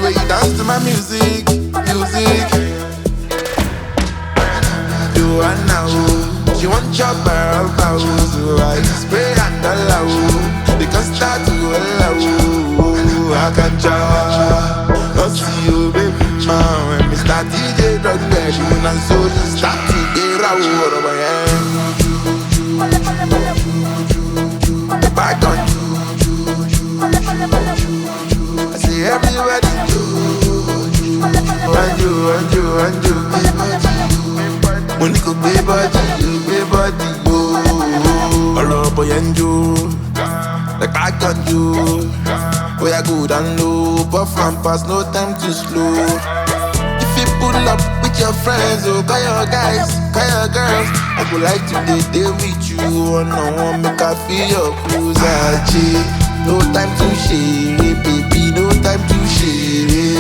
way you dance to my music, music. You are now, she want your barrel bow. So I spray and allow, they can start to allow. I can try, not see you baby man. When me start DJ drug baby, when I'm so just start to get out of my hand. Back on I see everybody do. And you Money go pay body, oh. All up boy and you, like back on you. Boy I good and low, puff and pass, no time to slow. If you pull up with your friends, oh, call your guys, call your girls. I would like to day with you, oh no, make I feel your cruise, no time to share it, baby, no time to share it.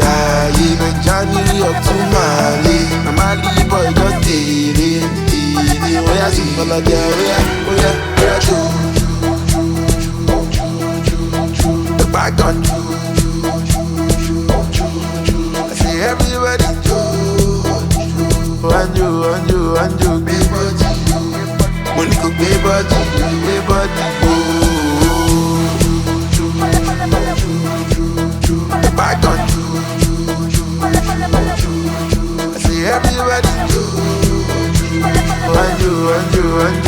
I even Johnny up to Mali, I'm Mali boy, just did it. Oh yeah, see for like oh yeah, the back on I see everybody do. And you, big body. Money go pay body, oh. The back on I see everybody do. And you.